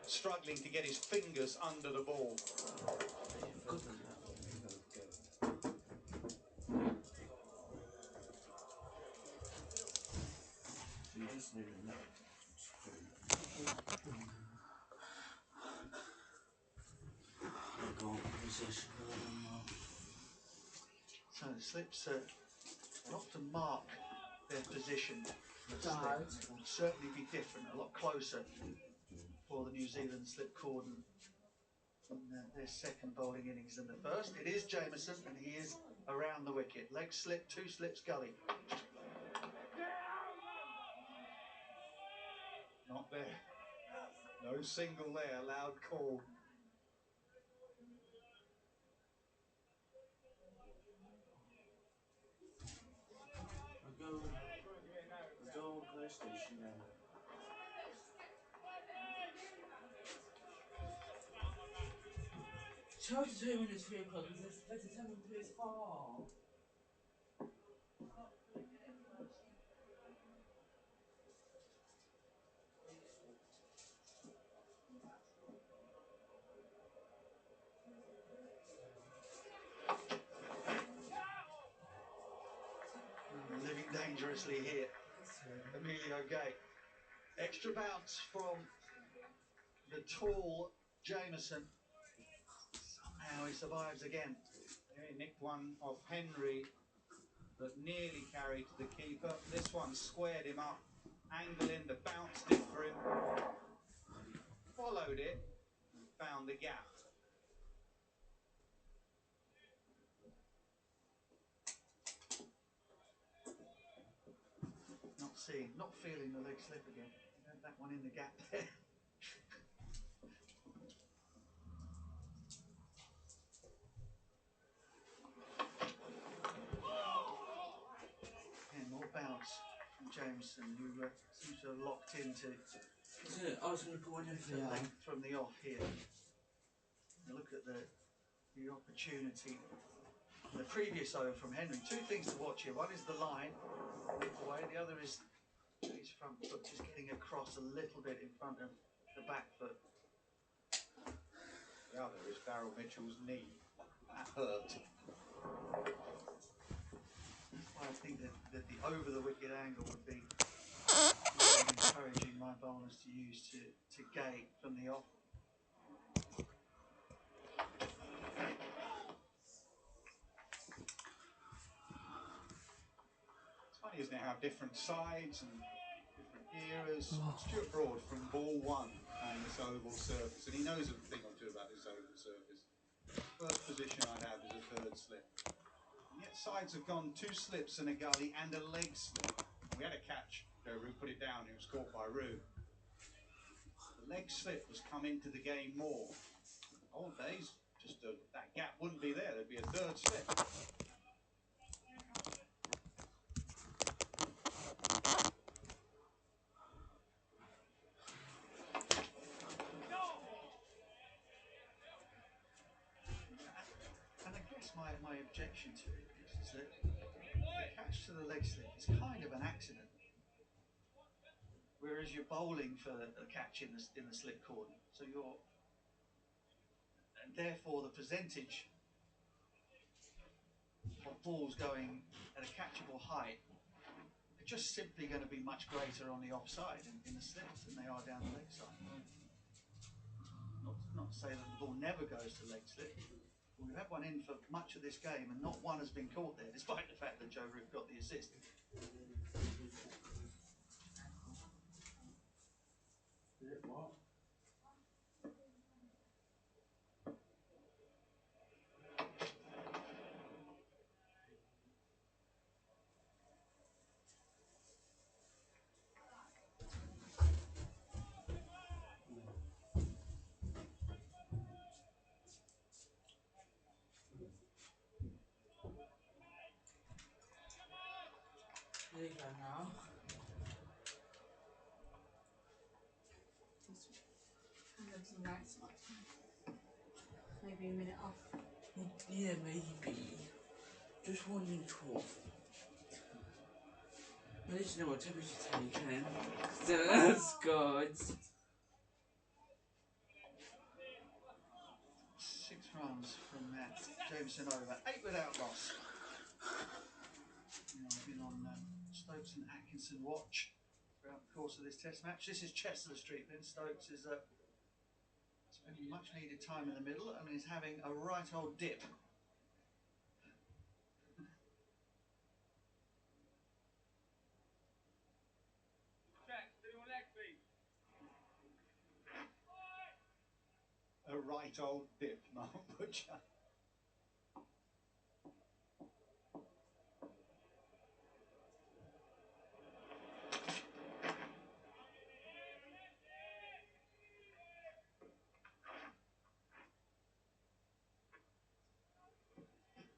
struggling to get his fingers under the ball. You just need a note. Go on position. So the slips often mark their position. The slip will certainly be different, a lot closer for the New Zealand slip cordon in their second bowling innings than the first. It is Jamieson, and he is around the wicket. Leg slip, 2 slips gully. Not there. No single there, loud call. Go on PlayStation now. Charge the 2 minutes 3 o'clock because there's a 10 minutes far. Living dangerously here, Emilio Gay. Extra bounce from the tall Jamieson. Somehow he survives again. He nicked one off Henry, but nearly carried to the keeper. This one squared him up, angle in, the bounce did for him. Followed it and found the gap. Not feeling the leg slip again. Had that one in the gap there. And more bounce from Jamieson, who seems to have locked into I was going to put one in for length from the off here. Now look at the opportunity. The previous over from Henry. 2 things to watch here. One is the line away. The other is his front foot just getting across a little bit in front of the back foot. The other is Daryl Mitchell's knee. That hurt. I think that the over the wicket angle would be encouraging my bowlers to use to gate from the off. It's funny, isn't it, how different sides and different eras. Stuart Broad from ball 1 on this oval surface, and he knows a thing or two about this oval surface. First position I'd have is a 3rd slip. And yet sides have gone 2 slips and a gully and a leg slip. We had a catch. Joe Root put it down. It was caught by Root. The leg slip has come into the game more. Old days, just that gap wouldn't be there. There'd be a 3rd slip. And I guess my objection to it is that the catch to the leg slip is kind of an accident. Whereas you're bowling for a catch in the slip cordon, so and therefore the percentage of balls going at a catchable height are just simply going to be much greater on the offside in the slips than they are down the leg side. Not to say that the ball never goes to leg slip. We've had one in for much of this game and not one has been caught there, despite the fact that Joe Root got the assist. What? There you go now. Some nights, maybe a minute off. Yeah, maybe. Just 1 in 12. At least you know what temperature taken. So that's good. at Jameson over, 8 without loss. You know, I've been on Stokes and Atkinson watch throughout the course of this test match. This is Chester Street. Then Stokes is spending much needed time in the middle and is having a right old dip. A right old dip, Mark Butcher. I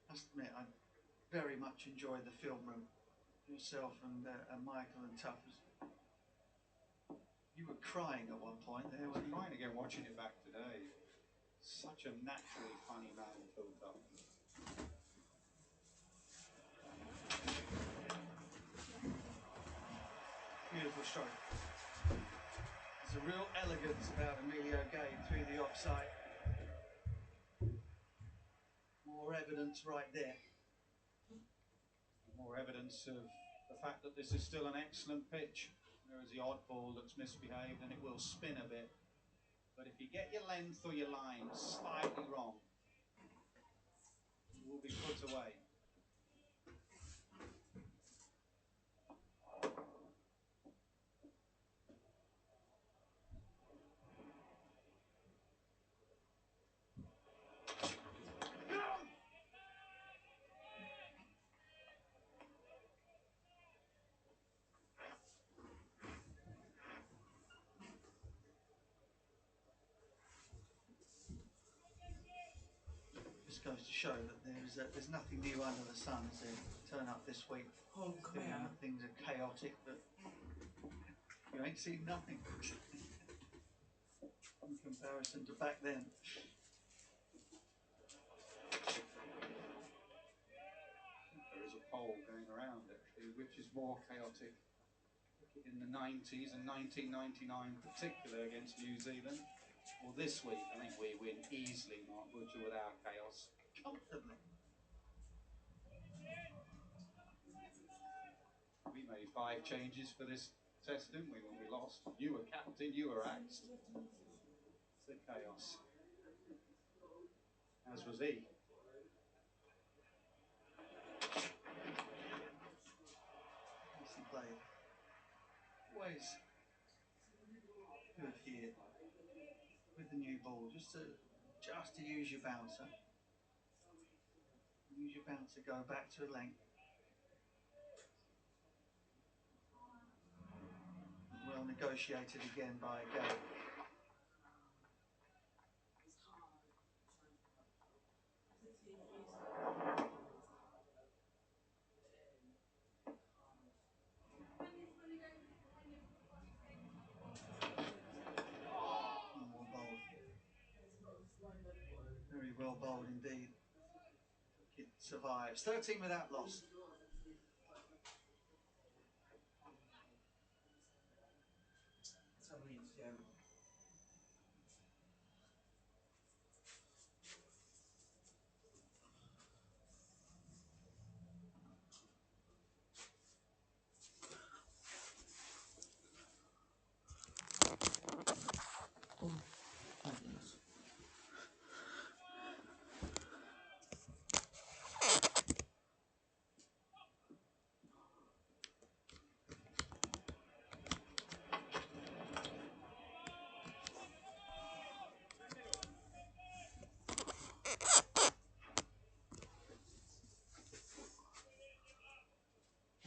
must admit, I very much enjoyed the film room. Yourself and Michael and Tuff. You were crying at one point there. I was crying again watching it back today. Such a naturally funny man, Phil Tuff. Beautiful stroke. There's a real elegance about Emilio Gay through the offside. More evidence right there. More evidence of the fact that this is still an excellent pitch. There is the odd ball that's misbehaved and it will spin a bit. But if you get your length or your line slightly wrong, it will be put away. Just goes to show that there's nothing new under the sun as they turn up this week. Oh, come Feeling here. that things are chaotic, but you ain't seen nothing in comparison to back then. There is a poll going around actually, which is more chaotic. In the 90s and 1999 particular against New Zealand, or this week. I think we win easily, Mark Butcher, with our chaos. Comfortably. We made 5 changes for this test, didn't we, when we lost? You were captain, you were axed. It's the chaos. As was he. Nicely played. Always good here with the new ball, just to use your bouncer. Use your bouncer, go back to a length. Well negotiated again by Gay. Well bowled. Very well bowled indeed. It survives. 13 without loss.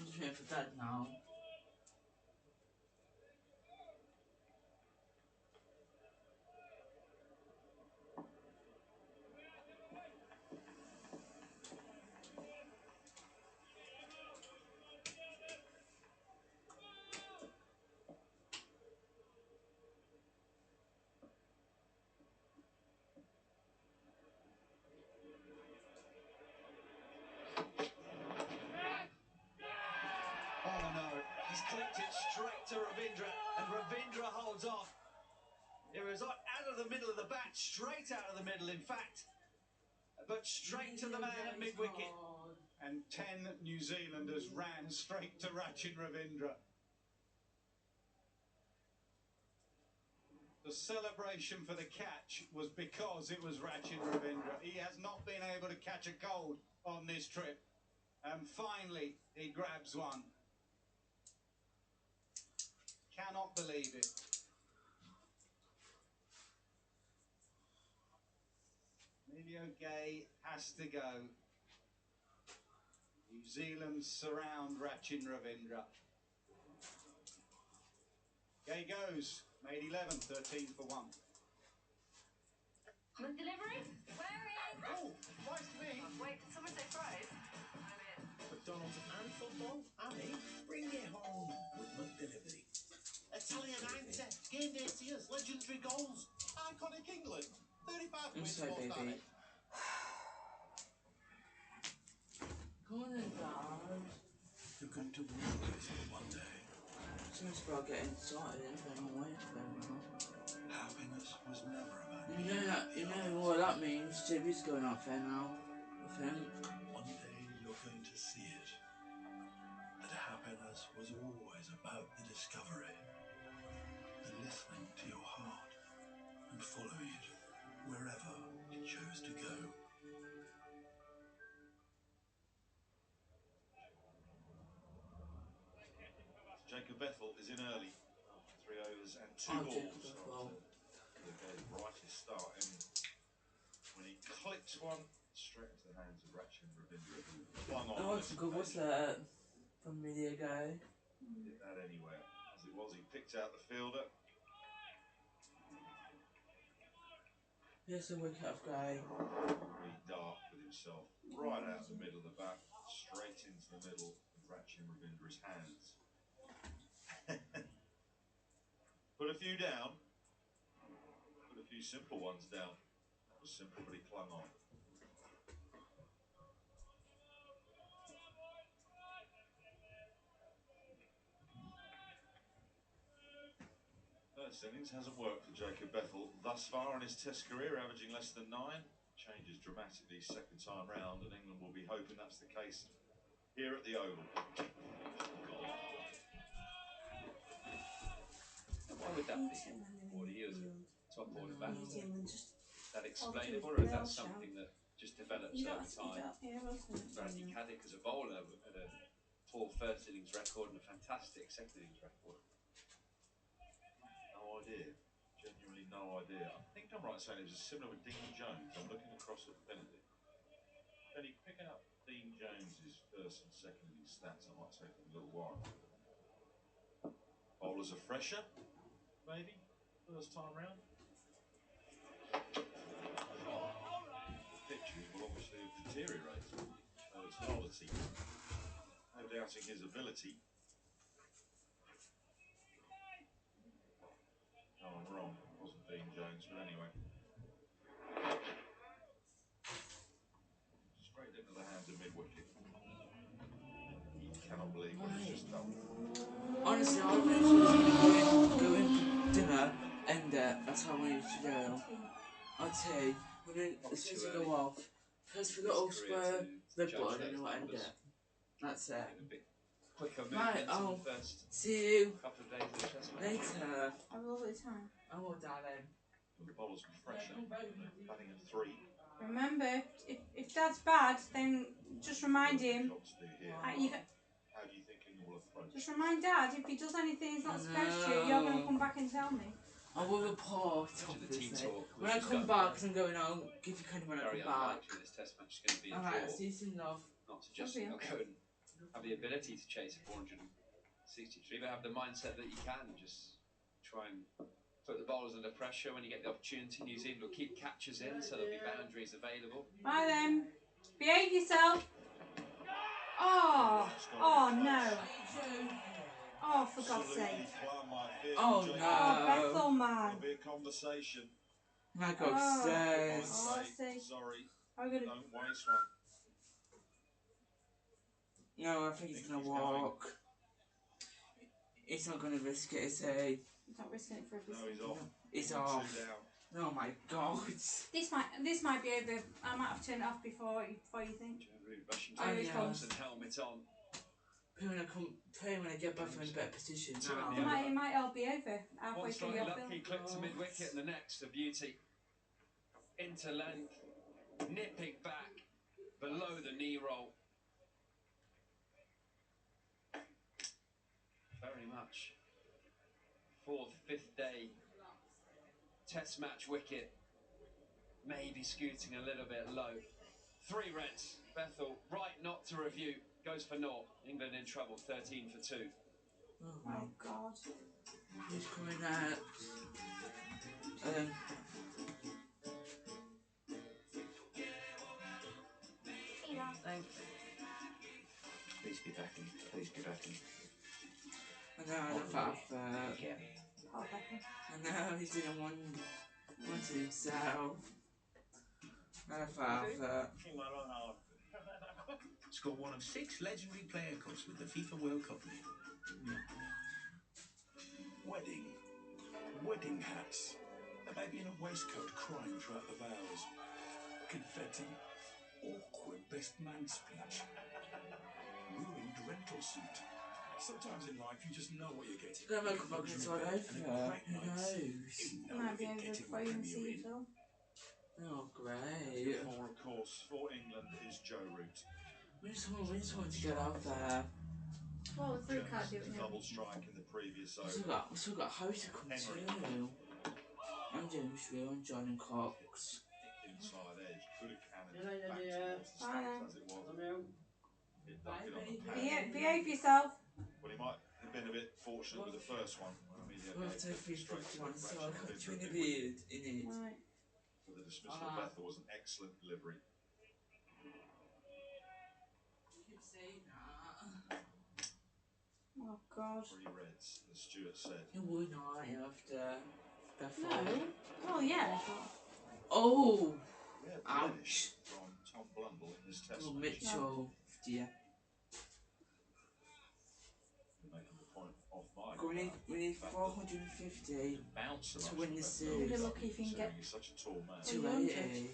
I'm just waiting for Dad now. Oh no, he's clipped it straight to Ravindra, and Ravindra holds off. It was out of the middle of the bat, straight out of the middle, in fact. but straight to the man at mid-wicket. And 10 New Zealanders ran straight to Rachin Ravindra. The celebration for the catch was because it was Rachin Ravindra. He has not been able to catch a cold on this trip. And finally, he grabs one. Cannot believe it. Emilio Gay has to go. New Zealand surround Rachin Ravindra. Gay goes. Made 11, 13 for 1. With delivery? Where is? Oh, nice to me. Wait, did someone say fries? I'm in. McDonald's and football? Annie, bring it home with McDelivery. Italian Ante, game day tears, legendary goals, iconic England. 35 I'm quid sorry, for baby. Annie. Come on then, Dad. You're going to realise it one day. Sounds about getting started and I'm waiting for them now. Happiness was never about You know what that means? JB's going out there now, I think. One day you're going to see it. That happiness was always about the discovery. The listening to your heart and following it wherever it chose to go. Jacob Bethel is in early after 3 overs and 2 Oh, balls. Jacob Bethel. The guy's brightest start, and when he clicks one straight into the hands of Rachin Ravindra, who flung on. Oh, it's good. What's that from Media Guy? Hit that anywhere. As it was, he picked out the fielder. Here's a wicket of Guy. Very dark with himself, right out the middle of the bat, straight into the middle of Rachin Ravindra's hands. Put a few down. Put a few simple ones down. That was simple, but he clung on. First innings hasn't worked for Jacob Bethel thus far in his Test career, averaging less than 9. Changes dramatically second time round, and England will be hoping that's the case here at the Oval. Why would that be? 40 years of top order batting. New Zealand just Is that explainable, or is that something that just develops over time? Randy Caddick as a bowler had a poor first innings record and a fantastic second innings record. No idea. Genuinely no idea. I think I'm right saying it was similar with Dean Jones. I'm looking across at Benedict. Benny, picking up Dean Jones's first and second innings stats, I might take a little while. Bowlers are fresher, maybe, first time round. Pitches will obviously have deteriorated. So it's an oddity. No doubting his ability. No, I'm wrong. It wasn't Dean Jones, but anyway. Straight into the hands of mid-wicket. He cannot believe what he's just done. Honestly, I wish I was going to go in for dinner and that's how I used to do. I'd say, as soon as you go off, first for little square, the button and I'll end it. That's it. A bit quicker Right, movements in I'll the first see you couple of days of the Test match. later. Have a lovely time. Oh, darling. The bowlers were fresher. Batting at 3. Remember, if Dad's bad, then just remind him. Jobs to do here. How How do you think England will approach? just remind Dad if he does anything he's not supposed to, you're going to come back and tell me. I will report, Imagine the team obviously. talk was When I just come going back, 'cause I'm going out, give you kind of when I very come back. unlikely this Test match is going to be a Alright, draw. see you soon, love. Not suggesting they'll go and have the ability to chase a 463, but have the mindset that you can. Just try and put the bowlers under pressure when you get the opportunity. New Zealand will keep catches in, so there'll be boundaries available. Bye then. Behave yourself. Oh, oh no. Oh, for God's sake. Absolutely plumb, I feel. Oh, Jacob. no. Oh, Bethel, man. There'll be a conversation. I go Oh. upstairs. Oh, Say, see. sorry, I'm gonna. don't waste one. No, I think he's gonna He's going. walk. He's not gonna risk it, is he? He's not risking it for a No, biscuit. he's off. He's 2 off. down. Oh my god. This might be over. I might have turned it off before you think. Rushing Oh, to yeah. Thompson, helmet on. Play when I get back in a better position. Two in now. the It might all be over halfway One through strike your lucky, film. clip to mid-wicket, and the next, a beauty. Into length, nipping back, below the knee roll. Very much. Fourth, fifth day. Test match wicket. Maybe scooting a little bit low. 3 reds. Bethel, right not to review. Goes for naught. England in trouble, 13 for 2. Oh God. He's coming out. Please be backing. Please be backing. I know, the fact that. Paul Beckham. I know, he didn't want it himself. And the fact that. Scored one of 6 legendary player cups with the FIFA World Cup lead. Wedding hats. A baby in a waistcoat crying throughout the vows. Confetti. Awkward best man speech. Ruined rental suit. Sometimes in life you just know what you're getting. Gonna make a fucking side over. Who knows? It might be over before you even see your film. Oh, great. 4, of course, for England is Joe Root. We just want to get out there. Well, the fruit can't do it now. Double strike in the previous over. We still got Harry to come too. And James Real and John and Cox. Inside edge, could have cannoned back towards the stumps as it was. It ducked it on the pad. Behave yourself. Well, he might have been a bit fortunate with the first one. We'll have to straight one, so I got you in the beard in it. Right. But the dismissal of Bethel was an excellent delivery. Keep saying that. Oh God. 3 reds, as Stuart said. You would not after Bethel. No. Oh yeah. Oh! Yeah, Ouch. blemish from Tom Blundell in this test Oh, match. Mitchell. Yeah. Making the point off my We need 450 bounce to win the You'll series. be lucky if you can get. He's such a tall man. 280.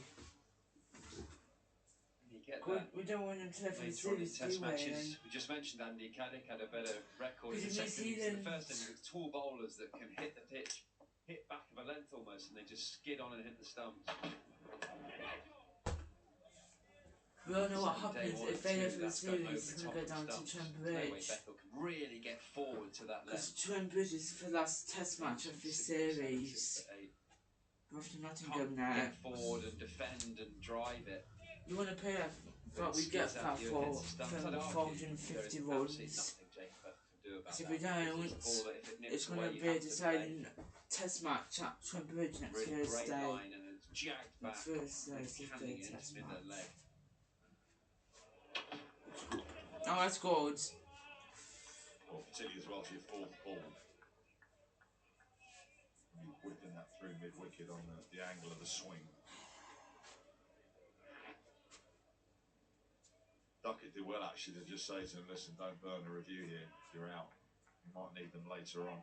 You get that We don't want them to have the later on in series, test do we? matches. We just mentioned Andy Caddick had a better record in the Because in New second innings. Zealand- The first innings with tall bowlers that can hit the pitch, hit back of a length almost, and they just skid on and hit the stumps. We all know what Second day, happens 1 if they and go 2, for the that's going series. over It's the going top to go of down the to stumps. Trent There's no way Bridge. Bethel can really get forward to that Because length. Trent Bridge is the last test match of this series. We're off to Nottingham now. Get forward and defend and drive it. You want to pay that But we it get skids that out you for against the stumps. from I'd argue 450 there is absolutely runs. nothing Jacob Bethel can do about Because if that. we don't, It's a ball that if it nips it's going away, to you be a have to play. deciding test match at Trent Bridge next Really great Thursday. line and it's jagged back. Next Thursday is the Canning third it test in the match. leg. Oh, that's good. Well, particularly as well to your 4th ball. You're whipping that through mid-wicket on the angle of the swing. Duckett did well actually to just say to him, listen, don't burn a review here, you're out. You might need them later on.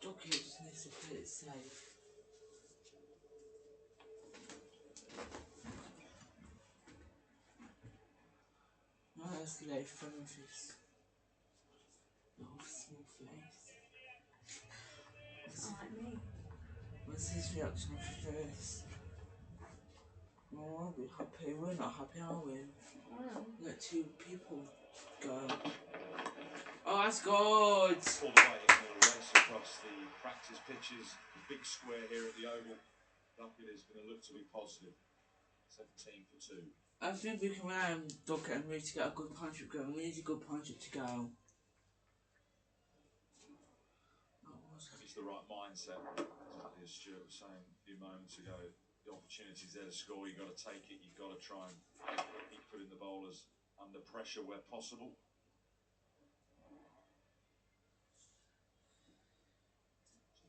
Okay, just needs to play it safe. No, that's life from his small face. Not like me. What's his reaction first? Oh, are we happy? We're not happy, are we? Let 2 people go. Oh, that's good! All the way, it'll race across the practice pitches, the big square here at the Oval. Duckett is going to look to be positive. 17 for 2. I think we can rely on Duckett and Reed to get a good punch up going. We need a good punch up to go. It's the right mindset, exactly as Stuart was saying a few moments ago. The opportunity's there to score, you've got to take it, you've got to try and keep putting the bowlers under pressure where possible.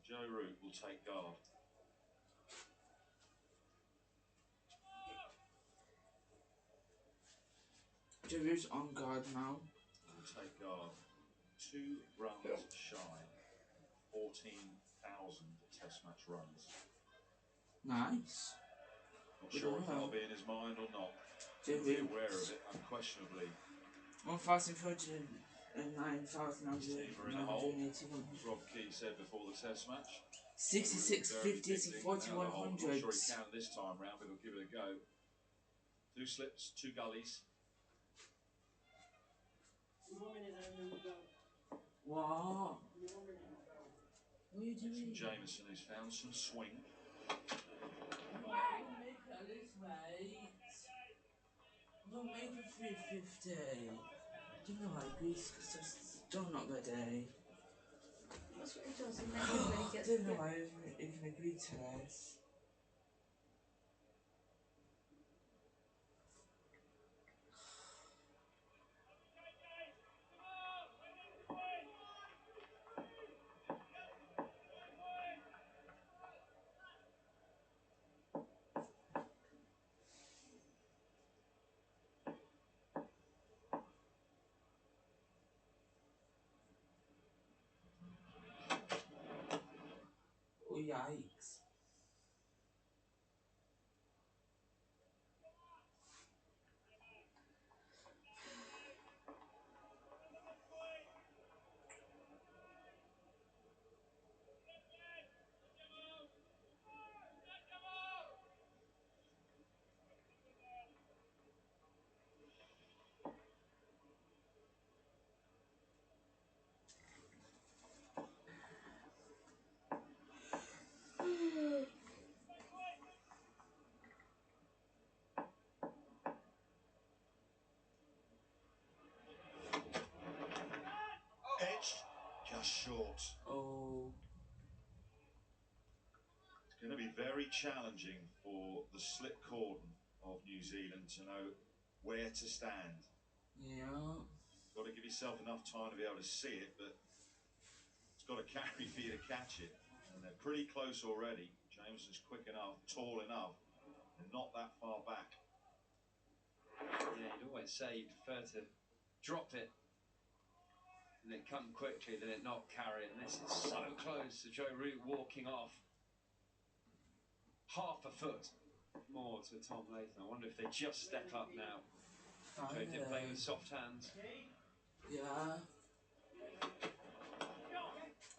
Joe Root will take guard. Joe Root's on guard now. Will take guard. 2 runs shy. 14,000 test match runs. Nice. Not sure if that'll be in his mind or not. Joe He'll be Root. aware of it, unquestionably. 1,409,981. As Rob Key said before the test match. 66, Very 50s, and addicting. Out of the hole. I'm not sure he 4100s. can this time round, but he'll give it a go. 2 slips, 2 gullies. What? What are you doing? Jameson has found some swing. Don't make it 350. Do you know I agree? It's still not ready. That's what he does. He makes it when he I gets don't know why he can agree to this. Oh, yikes. Edged, just short. Oh. It's going to be very challenging for the slip cordon of New Zealand to know where to stand. Yeah. Got to give yourself enough time to be able to see it, but it's got to carry for you to catch it. And they're pretty close already. Jameson's quick enough, tall enough, and not that far back. Yeah, you'd always say you prefer to drop it and it come quickly than it not carry. And this is so close to Joe Root walking off. Half a foot more to Tom Latham. I wonder if they just step up now. Joe did play with soft hands. Yeah.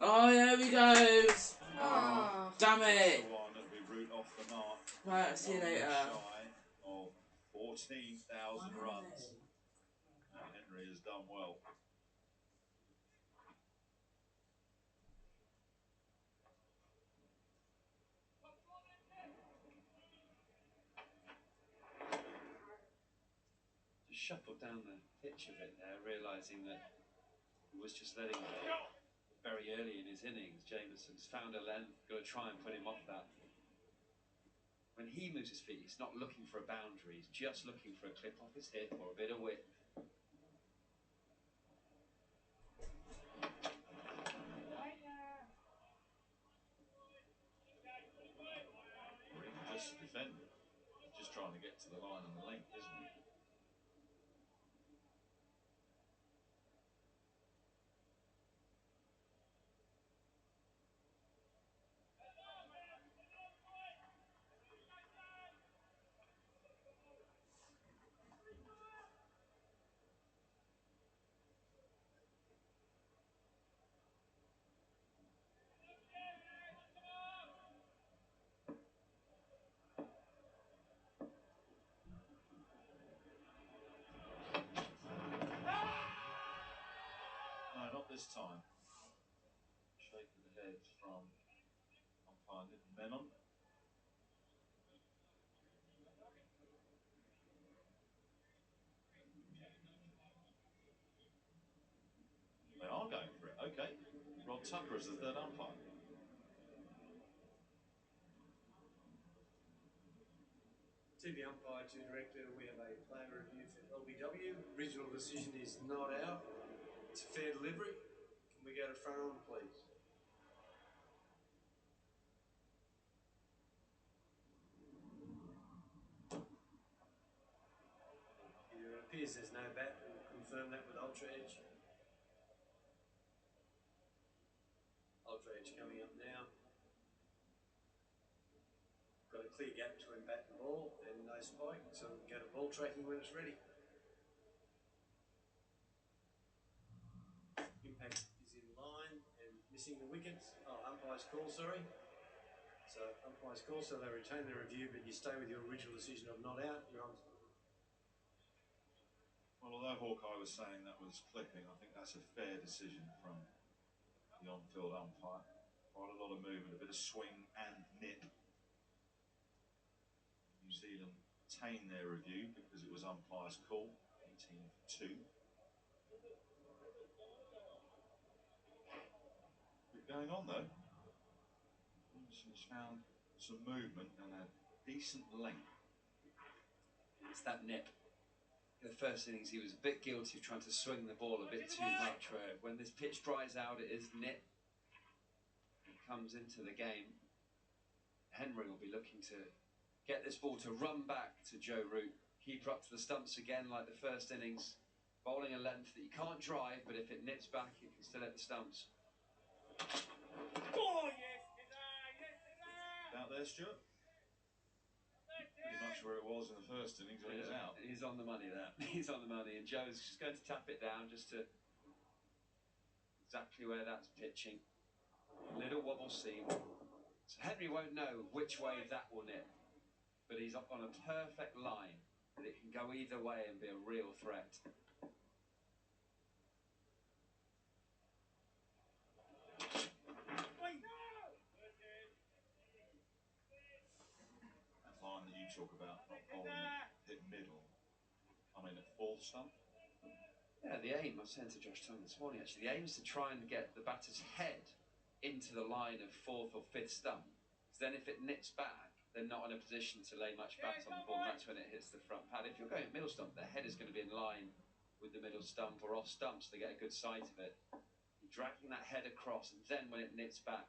Oh, there we go. Oh, damn it. The one that'll be Root off the mark. Right, I'll see you later. Shy of 14,000 runs. Henry has done well. Just shuffled down the pitch a bit there, realising that he was just letting very early in his innings. Jameson's found a length, got to try and put him off that. When he moves his feet, he's not looking for a boundary, he's just looking for a clip off his hip or a bit of width. Or even just a defender. He's just trying to get to the line and the length, isn't he? No, not this time. Shake of the head from umpire Nitin Menon. They are going for it. Okay. Rod Tucker is the third umpire. To the umpire, to the director, we have a player review for LBW. Original decision is not out. It's a fair delivery. Can we go to front on, please? appears there's no bat. We'll confirm that with Ultra Edge. Ultra Edge coming up now. Got a clear gap between bat and ball and no spike, so we can go to ball tracking when it's ready. Impact is in line and missing the wickets. Oh, umpire's call, sorry. So umpire's call, so they retain their review, but you stay with your original decision of not out. You're on. Well, although Hawkeye was saying that was clipping, I think that's a fair decision from the on-field umpire. Quite a lot of movement, a bit of swing and nip. New Zealand retained their review because it was umpire's call, 18-2. Bit going on though. Williamson's found some movement and a decent length. It's that nip. In the first innings, he was a bit guilty of trying to swing the ball a bit too much. Where when this pitch dries out, it is nip. It comes into the game. Henry will be looking to get this ball to run back to Joe Root. Keep her up to the stumps again like the first innings. Bowling a length that you can't drive, but if it nips back, it can still hit the stumps. Out there, Stuart? Pretty much where it was in the first innings when he was out. He's on the money there. He's on the money, and Joe's just going to tap it down just to exactly where that's pitching. Little wobble seam. So Henry won't know which way that will nip, but he's up on a perfect line that it can go either way and be a real threat. That line that you talk about, not bowling it, hit middle. I mean, at fourth stump. Yeah, the aim, I was saying to Josh Tongue this morning actually, the aim is to try and get the batter's head into the line of fourth or fifth stump. Because then if it nips back, they're not in a position to lay much bat on the ball, and that's when it hits the front pad. If you're going at middle stump, their head is going to be in line with the middle stump or off stump, so they get a good sight of it. You're dragging that head across, and then when it nips back.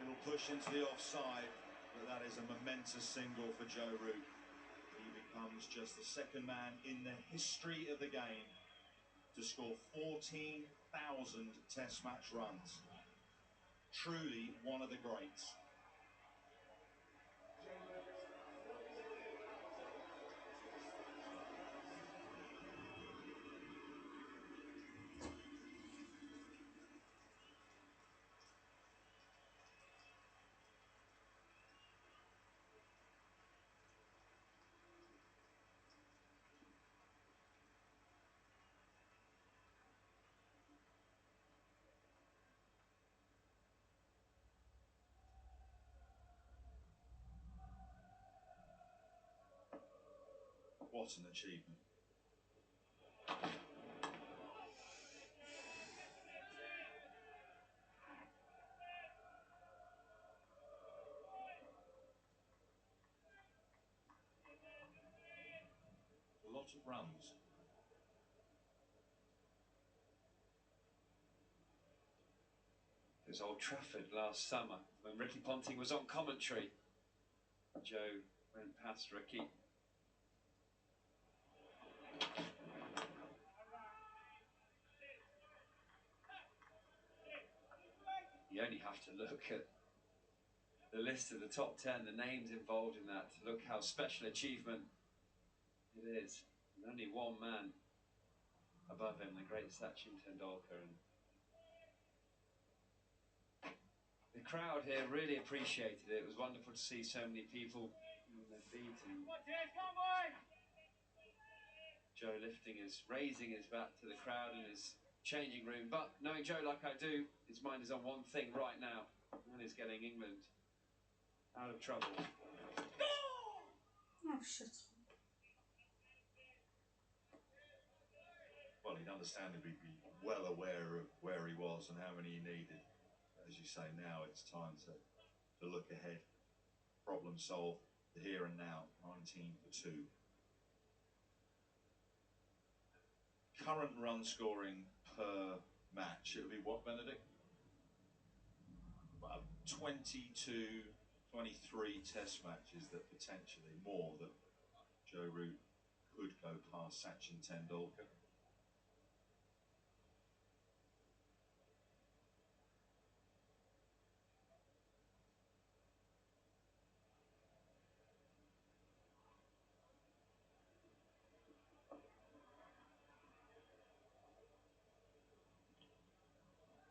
Little push into the offside, but that is a momentous single for Joe Root. He becomes just the second man in the history of the game to score 14,000 Test match runs. Truly one of the greats. What an achievement. A lot of runs. It was Old Trafford last summer when Ricky Ponting was on commentary. Joe went past Ricky. You only have to look at the list of the top 10, the names involved in that, to look how special achievement it is. And only one man above him, the great Sachin Tendulkar. And the crowd here really appreciated it. It was wonderful to see so many people on their feet. And Joe raising his bat to the crowd in his changing room. But knowing Joe like I do, his mind is on one thing right now, and is getting England out of trouble. Oh, shut up. Well, he'd understandably be well aware of where he was and how many he needed. As you say, now it's time to look ahead, problem solve, the here and now, 19-2. Current run scoring per match, it would be what, Benedict? Well, 22 23 test matches that potentially more that Joe Root could go past Sachin Tendulkar.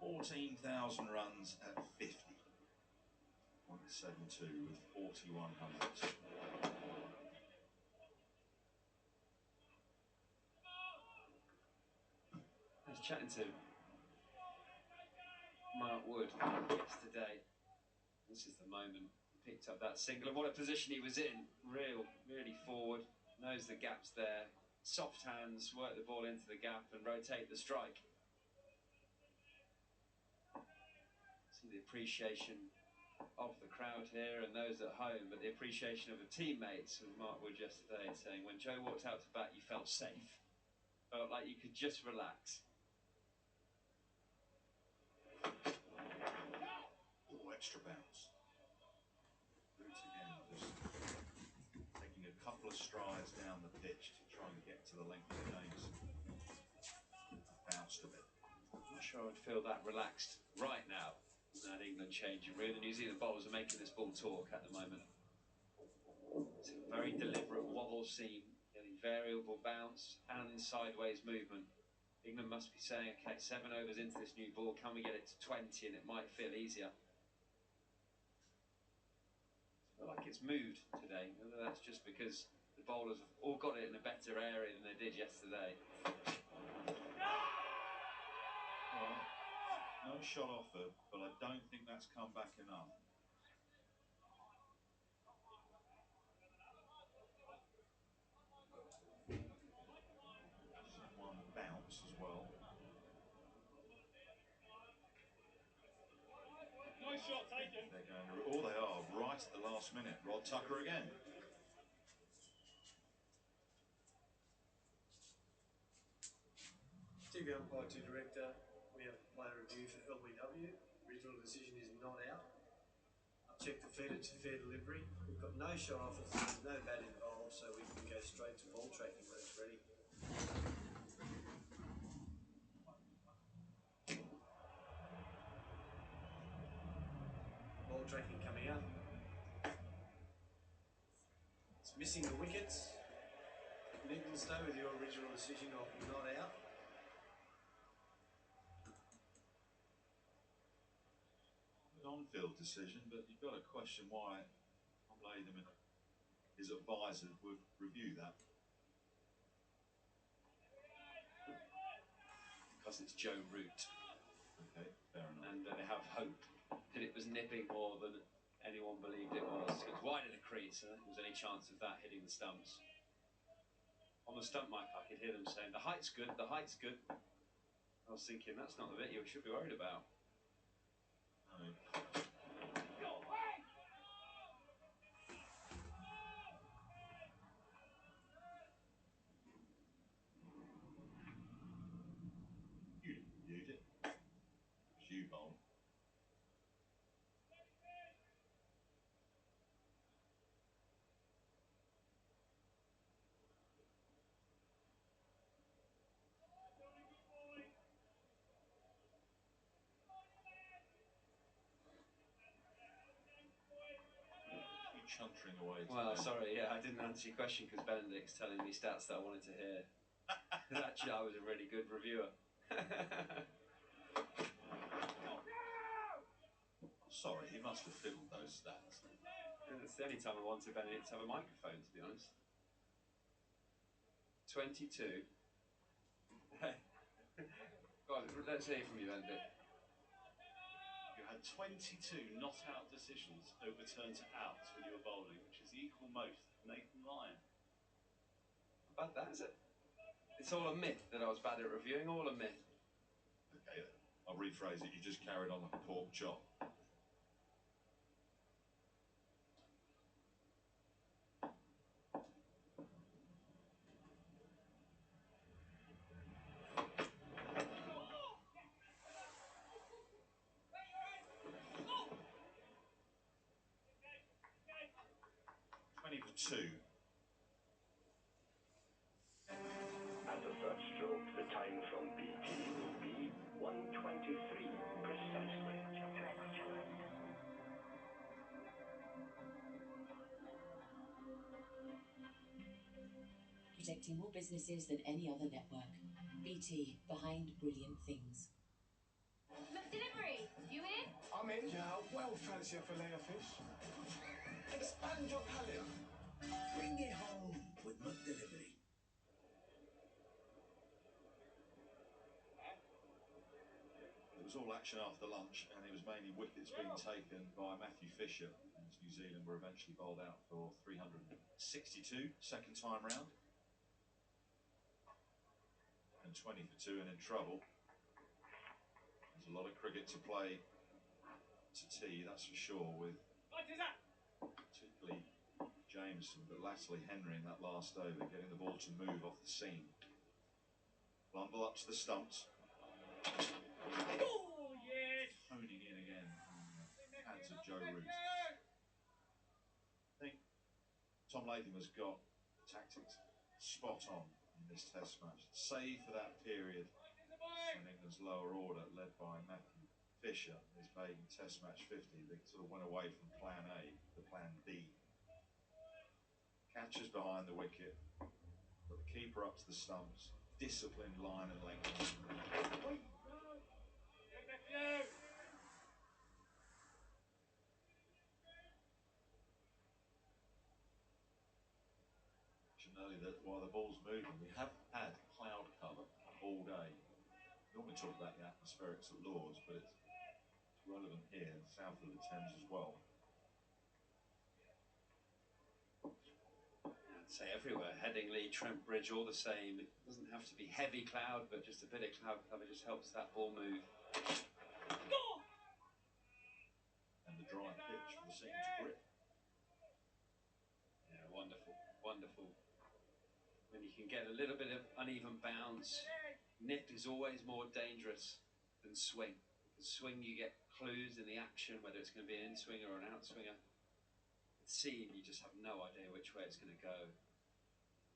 $14,000 runs at 50.72 with 4,100. I was chatting to Mark Wood yesterday. This is the moment he picked up that single, and what a position he was in. Really forward, knows the gaps there. Soft hands, work the ball into the gap and rotate the strike. See the appreciation of the crowd here and those at home, but the appreciation of the teammates with Mark Wood yesterday saying when Joe walked out to bat you felt safe, felt like you could just relax. Oh, extra bounce. Root again, just taking a couple of strides down the pitch to try and get to the length of James. Bounced a bit. I'm not sure I'd feel that relaxed right now. That England changing room. The New Zealand bowlers are making this ball talk at the moment. It's a very deliberate wobble seam, getting variable bounce and sideways movement. England must be saying, okay, 7 overs into this new ball, can we get it to 20 and it might feel easier? I feel like it's moved today, whether that's just because the bowlers have all got it in a better area than they did yesterday. No shot offered, but I don't think that's come back enough. One bounce as well. Nice shot taken. They're going to, oh, they are right at the last minute. Rod Tucker again. TV umpire to director. We have player review for LBW. Original decision is not out. I've checked the feeder to fair delivery. We've got no shot offers, there's no bat involved, so we can go straight to ball tracking when it's ready. Ball tracking coming up. It's missing the wickets. Need to stay with your original decision of not out. On-field decision, but you've got to question why Latham and his advisor would review that. Because it's Joe Root. Okay, fair enough. And they have hope that it was nipping more than anyone believed it was. It was wide of the crease, and there was any chance of that hitting the stumps. On the stump mic, I could hear them saying, the height's good, the height's good. I was thinking, that's not the bit you should be worried about. No. You reviewed it. It was you, Bowl. Chuntering away. Well, sorry, yeah, I didn't answer your question because Benedict's telling me stats that I wanted to hear. Actually, I was a really good reviewer. Sorry, he must have fiddled those stats. It's the only time I wanted Benedict to have a microphone, to be honest. 22. Go on, let's hear from you, Benedict. You had 22 not-out decisions overturned to outs when you were bowling, which is the equal most of Nathan Lyon. How bad that, is it? It's all a myth that I was bad at reviewing, all a myth. Okay, I'll rephrase it. You just carried on like a pork chop. 2. At the first stroke, the time from BT will be 1:23 precisely. Protecting more businesses than any other network. BT, behind brilliant things. McDelivery, you in? I'm in. Yeah, well fancy a fillet of fish. Expand your palate. Bring it home with McDelivery. It was all action after lunch, and it was mainly wickets being taken by Matthew Fisher, as New Zealand were eventually bowled out for 362, second time round. And 20 for 2 and in trouble. There's a lot of cricket to play to tea, that's for sure, with particularly Jameson, but latterly Henry in that last over, getting the ball to move off the seam. Blundell up to the stumps. Oh, yes! Honing in again. Hands of Joe Root. I think Tom Latham has got the tactics spot on in this test match, save for that period when England's lower order, led by Matthew Fisher, his maiden test match 50, they sort of went away from plan A to plan B. Catches behind the wicket, got the keeper up to the stumps, disciplined line and length. Early that while the ball's moving, we have had cloud cover all day. We normally talk about the atmospherics at Lords, but it's relevant here, south of the Thames as well. I'd say everywhere, Headingley, Trent Bridge, all the same. It doesn't have to be heavy cloud, but just a bit of cloud cover just helps that ball move. And the dry pitch for the seam to grip. Yeah, wonderful, wonderful. When you can get a little bit of uneven bounce, nip is always more dangerous than swing. With swing you get clues in the action, whether it's going to be an in-swinger or an out-swinger. With seam, you just have no idea which way it's going to go.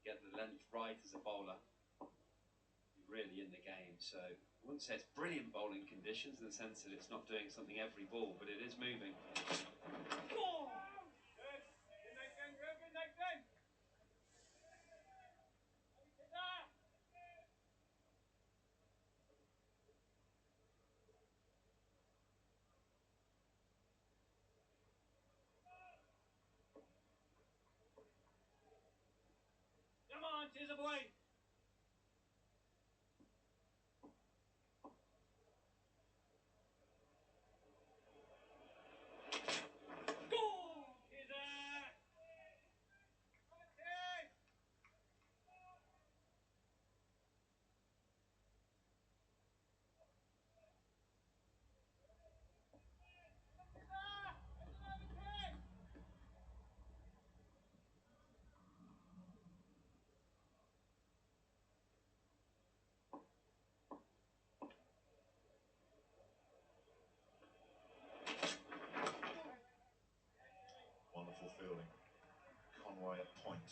Get the length right as a bowler, you're really in the game. So I wouldn't say it's brilliant bowling conditions in the sense that it's not doing something every ball, but it is moving. Come on, tis a boy. Wonderful fielding. Conway at point.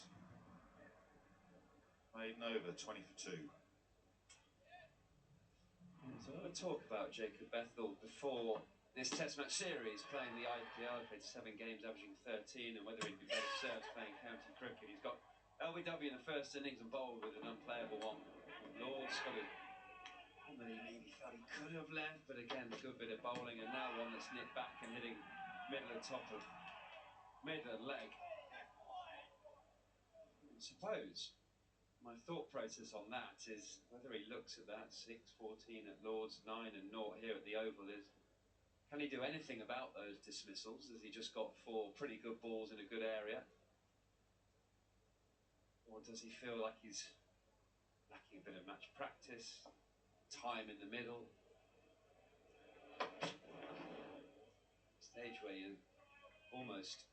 Maiden over, 20 for 2. There's a lot of talk about Jacob Bethell before this Test match series, playing the IPL, played 7 games, averaging 13, and whether he'd be better served playing county cricket. He's got LBW in the first innings and bowled with an unplayable one. Lord's got one that he maybe felt he could have left, but again, a good bit of bowling, and now one that's nipped back and hitting middle and top of middle and leg. I suppose my thought process on that is whether he looks at that 6-14 at Lords, 9 and 0 here at the Oval, is can he do anything about those dismissals? Has he just got 4 pretty good balls in a good area? Or does he feel like he's lacking a bit of match practice, time in the middle? Stage where you're almost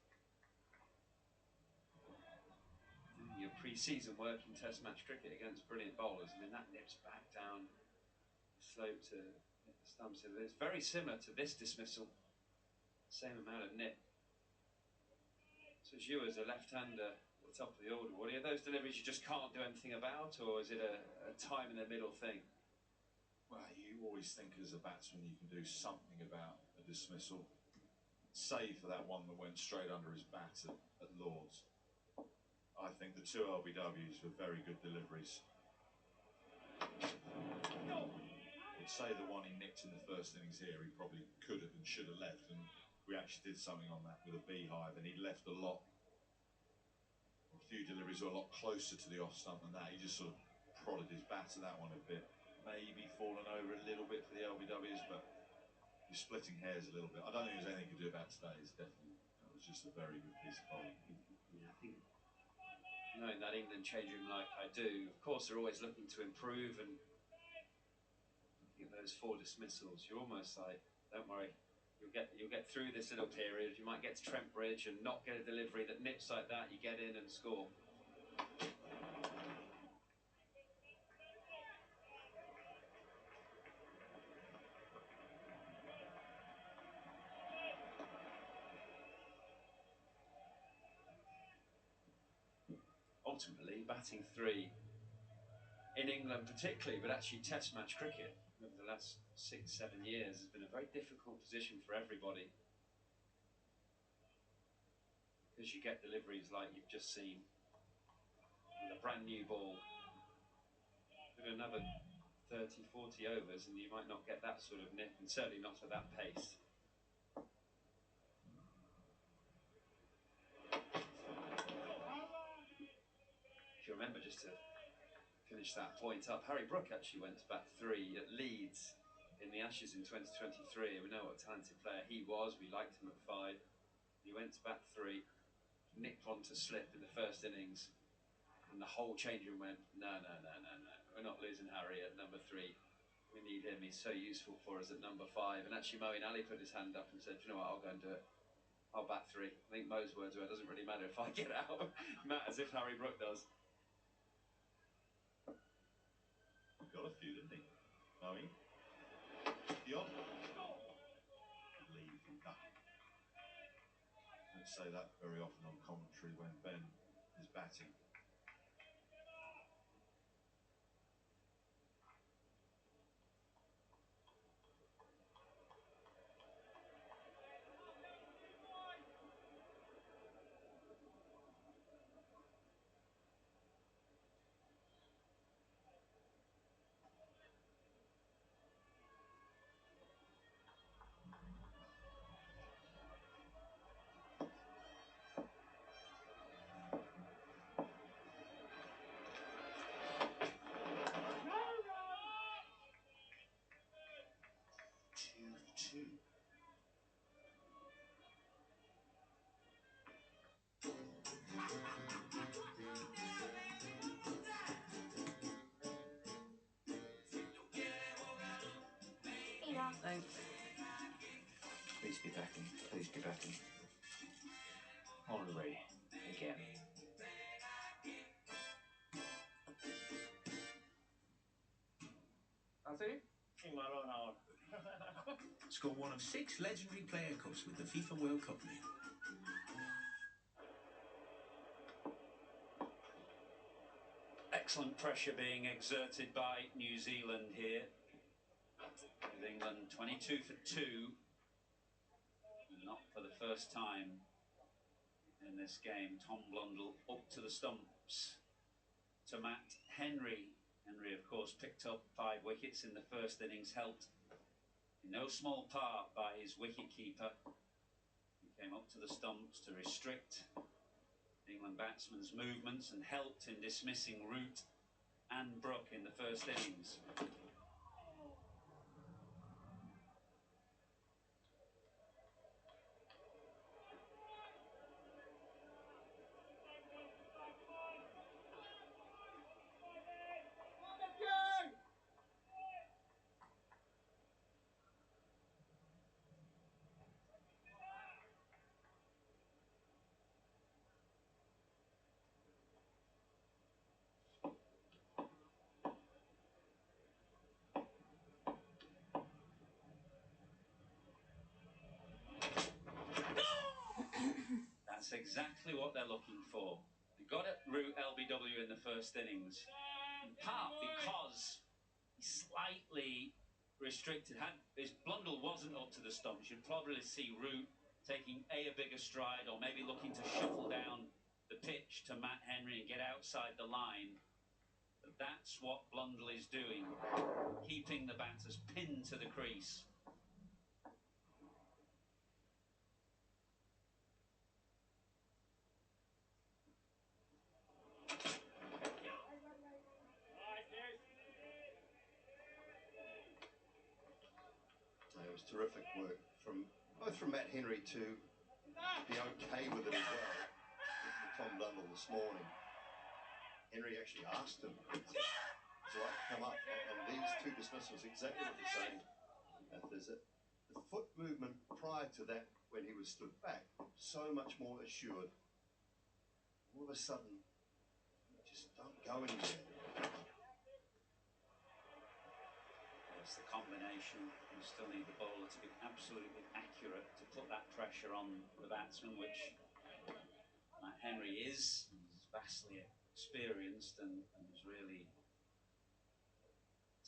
doing your pre-season work in Test match cricket against brilliant bowlers. I mean, that nips back down the slope to hit the stumps. It's very similar to this dismissal, same amount of nip. So as you as a left-hander the top of the order. What are those deliveries you just can't do anything about, or is it a time in the middle thing? Well, you always think as a batsman you can do something about a dismissal. Save for that one that went straight under his bat at Lord's. I think the two LBWs were very good deliveries. I'd say the one he nicked in the first innings here, he probably could have and should have left, and we actually did something on that with a beehive, and he left a few deliveries were a lot closer to the off stump than that. He just sort of prodded his bat at that one a bit, maybe fallen over a little bit for the LBWs, but you're splitting hairs a little bit. I don't think there's anything to do about today. It's definitely, it was just a very good piece of bowling. Yeah, I think knowing that England change room like I do, of course they're always looking to improve, and looking at those 4 dismissals, you're almost like, don't worry, you'll get through this little period. You might get to Trent Bridge and not get a delivery that nips like that. You get in and score. Ultimately, batting 3 in England particularly, but actually Test match cricket over the last 6-7 years has been a very difficult position for everybody, because you get deliveries like you've just seen with a brand new ball with another 30-40 overs, and you might not get that sort of nip, and certainly not at that pace. If you remember, just to finish that point up, Harry Brook actually went to bat 3 at Leeds in the Ashes in 2023, and we know what a talented player he was. We liked him at 5. He went to bat 3, nicked one to slip in the first innings, and the whole change room went, no, we're not losing Harry at number 3. We need him, he's so useful for us at number 5. And actually Moeen Ali put his hand up and said, you know what, I'll go and do it. I'll bat 3. I think Mo's words were, it doesn't really matter if I get out. It matters if Harry Brook does. Got a few, didn't he? Moeen? Dion? Leave from nothing. Don't say that very often on commentary when Ben is batting. Thanks. Please be backing. Please be backing. Henri, again. That's it? In my own hour. Scored one of 6 legendary player cups with the FIFA World Cup lead. Excellent pressure being exerted by New Zealand here. With England 22 for 2. Not for the first time in this game. Tom Blundell up to the stumps to Matt Henry. Henry, of course, picked up 5 wickets in the first innings, helped in no small part by his wicket-keeper, who came up to the stumps to restrict England batsmen's movements and helped in dismissing Root and Brook in the first innings. That's exactly what they're looking for, got at Root LBW in the first innings, in part because he's slightly restricted. Had his Blundell wasn't up to the stumps, you'd probably see Root taking a bigger stride, or maybe looking to shuffle down the pitch to Matt Henry and get outside the line. But that's what Blundell is doing, keeping the batters pinned to the crease. It was terrific work from both from Matt Henry to be okay with it as well. With Tom Blundell this morning, Henry actually asked him, "Would you like to come up?" And these two dismissals exactly what they're saying. There's the foot movement prior to that, when he was stood back, so much more assured. All of a sudden, just don't go anywhere. It's the combination. You still need the bowler to be absolutely accurate to put that pressure on the batsman, which Matt Henry is. He's vastly experienced and has really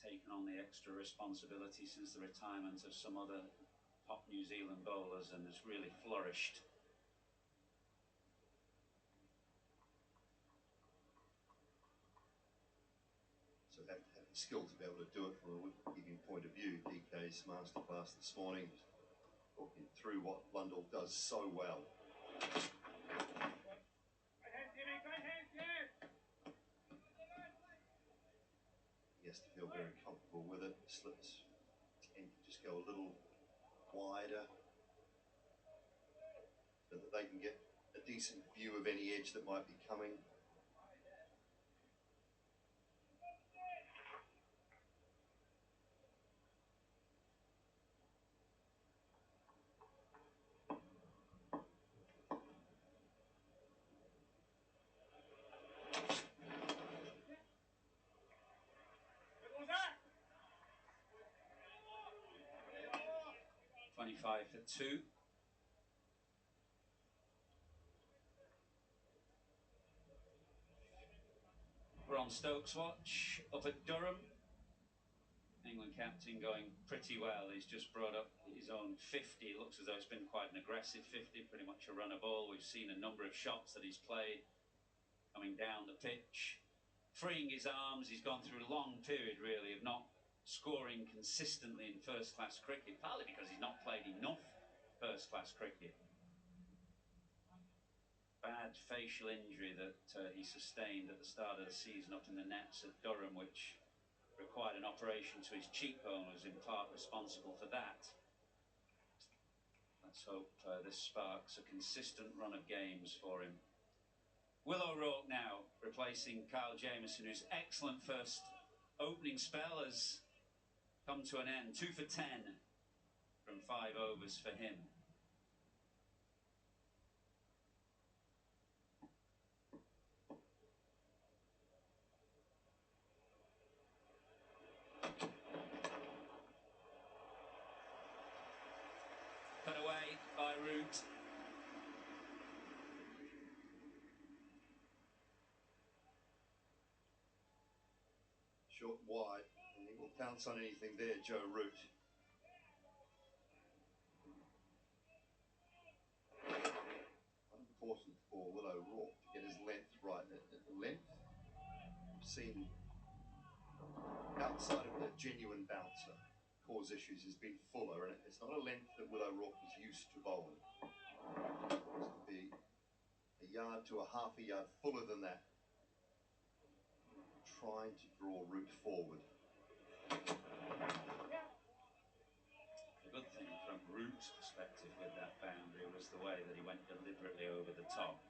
taken on the extra responsibility since the retirement of some other top New Zealand bowlers, and has really flourished. So have the skill to be able to do it from a wicket-keeping point of view. DK's masterclass this morning, talking through what Blundell does so well. He has to feel very comfortable with it. Slips tend to just go a little wider so that they can get a decent view of any edge that might be coming. Five for 2. We're on Stokes watch up at Durham. England captain going pretty well. He's just brought up his own 50. It looks as though it's been quite an aggressive 50, pretty much a runner ball. We've seen a number of shots that he's played coming down the pitch, freeing his arms. He's gone through a long period really of not scoring consistently in first-class cricket, partly because he's not played enough first-class cricket. Bad facial injury that he sustained at the start of the season up in the nets at Durham, which required an operation to his cheekbone, was in part responsible for that. Let's hope this sparks a consistent run of games for him. Will O'Rourke now replacing Kyle Jamieson, whose excellent first opening spell has come to an end. 2 for 10 from 5 overs for him. Cut away by Root. Short and wide, and he will pounce on anything there, Joe Root. Important for Will O'Rourke to get his length right. The length we've seen outside of a genuine bouncer cause issues has been fuller, and it's not a length that Will O'Rourke was used to bowling. It was to be a yard to a half a yard fuller than that, trying to draw Root forward. The good thing from Root's perspective with that boundary was the way that he went deliberately over the top.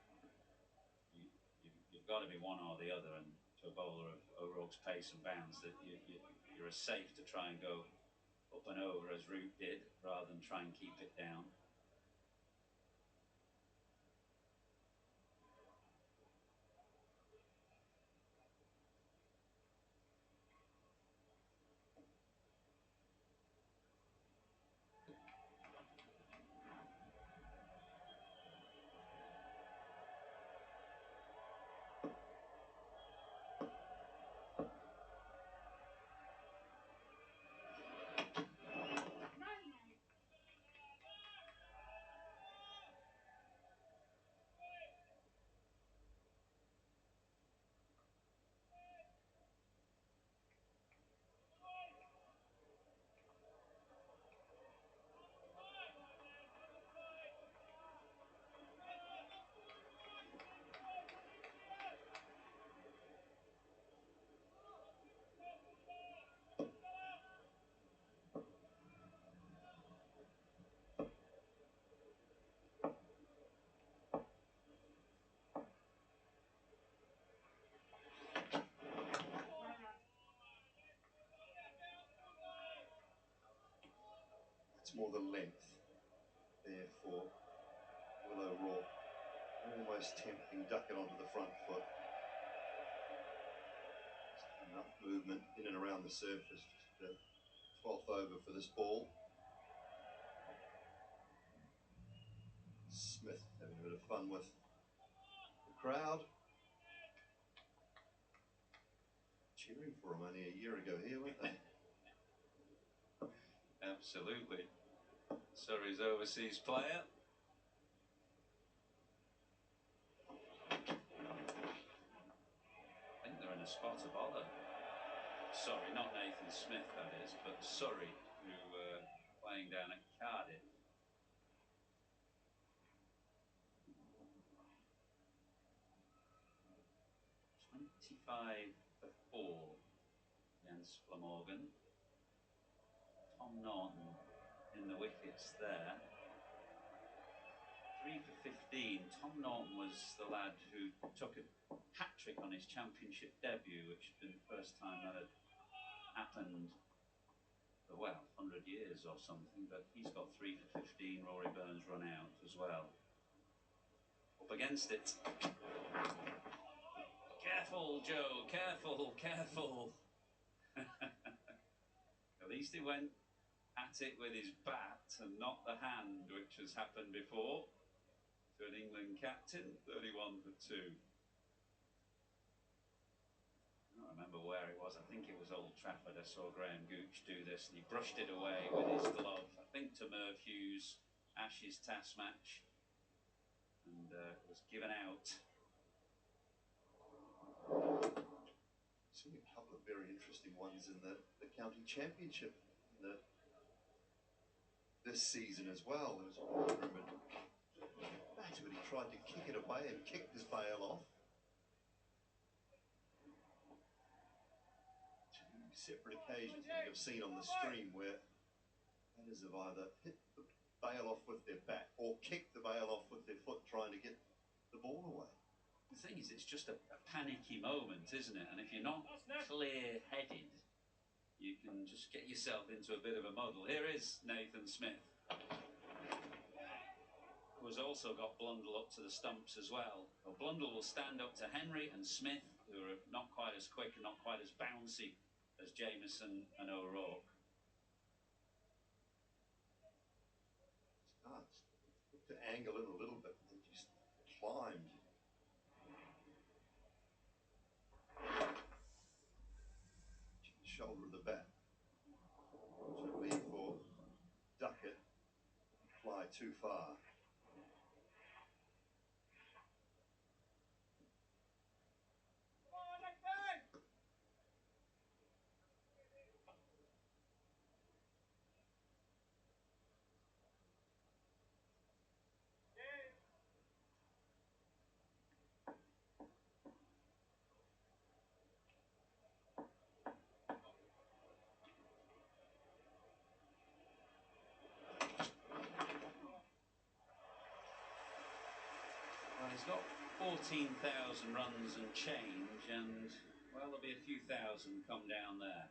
You've got to be one or the other, and to a bowler of O'Rourke's pace and bounds, that you're as safe to try and go up and over as Root did, rather than try and keep it down. yards more than length there for Willow Raw. Almost tempting, duck it onto the front foot. Just enough movement in and around the surface. Just 12th over for this ball. Smith having a bit of fun with the crowd. Cheering for him only a year ago here, weren't they? Absolutely. Surrey's overseas player. I think they're in a spot of bother. Sorry, not Nathan Smith, that is, but Surrey, who playing down at Cardiff. (25 for 4) against Glamorgan. Tom Norton in the wickets there. 3 for 15. Tom Norton was the lad who took a hat-trick on his championship debut, which had been the first time that had happened for, well, 100 years or something, but he's got 3 for 15. Rory Burns run out as well. Up against it. Careful, Joe, careful, careful. At least he went at it with his bat and not the hand, which has happened before to an England captain. 31 for 2. I don't remember where it was. I think it was Old Trafford. I saw Graham Gooch do this and he brushed it away with his glove. I think to Merv Hughes, Ashes Test match, and was given out. Seen a couple of very interesting ones in the county championship this season as well. There was one I remember match when he tried to kick it away and kicked his bail off. Two separate occasions I think I've seen on the stream where batters have either hit the bail off with their bat or kicked the bail off with their foot trying to get the ball away. The thing is, it's just a panicky moment, isn't it? And if you're not clear-headed, you can just get yourself into a bit of a muddle. Here is Nathan Smith, who has also got Blundell up to the stumps as well. Well, Blundell will stand up to Henry and Smith, who are not quite as quick and not quite as bouncy as Jameson and O'Rourke. Looked to angle in a little bit, and just climbed. Shoulder of the bat. Fortunately for Duckett, fly too far. Well, he's got 14,000 runs and change, and, well, there'll be a few thousand come down there.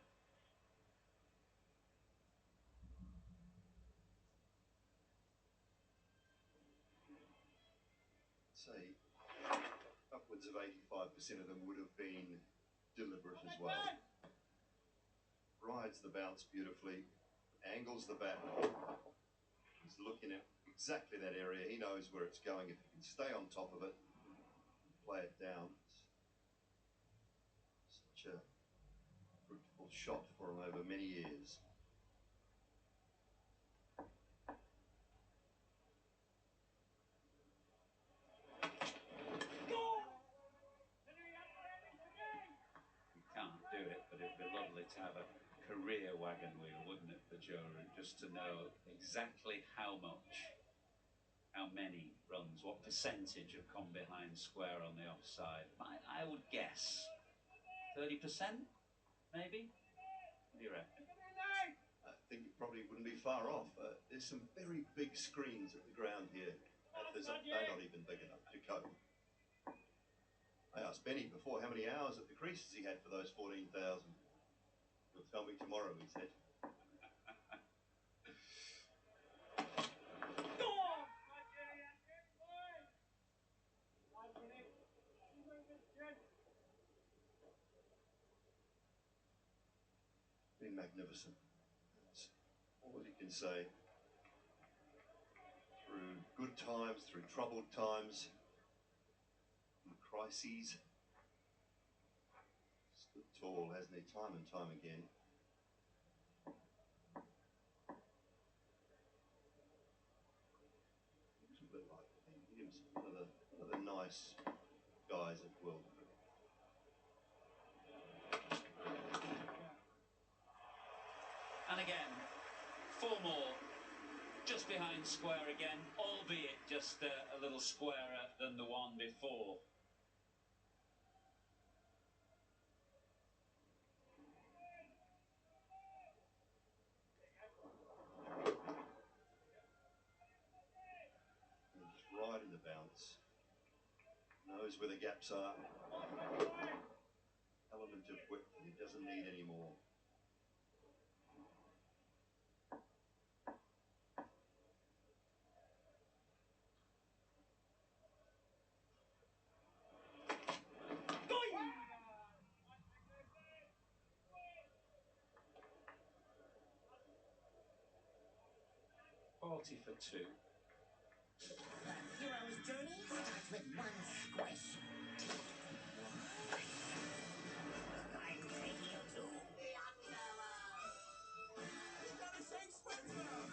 Say, upwards of 85% of them would have been deliberate as well. Rides the bounce beautifully, angles the bat. He's looking at exactly that area. He knows where it's going. If he can stay on top of it, play it down. Such a fruitful shot for him over many years. You can't do it, but it'd be lovely to have a career wagon wheel, wouldn't it, for Joe Root, just to know exactly how much, how many runs, what percentage have come behind square on the offside. I would guess 30%, maybe? What do you reckon? I think you probably wouldn't be far off. There's some very big screens at the ground here. They're not even big enough to cope. I asked Benny before how many hours at the creases he had for those 14,000. He'll tell me tomorrow, he said. been magnificent. That's all that you can say. Through good times, through troubled times, through crises, stood tall, hasn't he, time and time again. Looks a bit like Williams, one of the nice guys at World Cricket. And again, 4 more, just behind square again, albeit just a little squarer than the one before. And just right in the bounce. Knows where the gaps are. Element of width that he doesn't need anymore. For 2. Hero's journey starts with one squish. I'm taking you to the underworld. You gotta shake SpongeBob.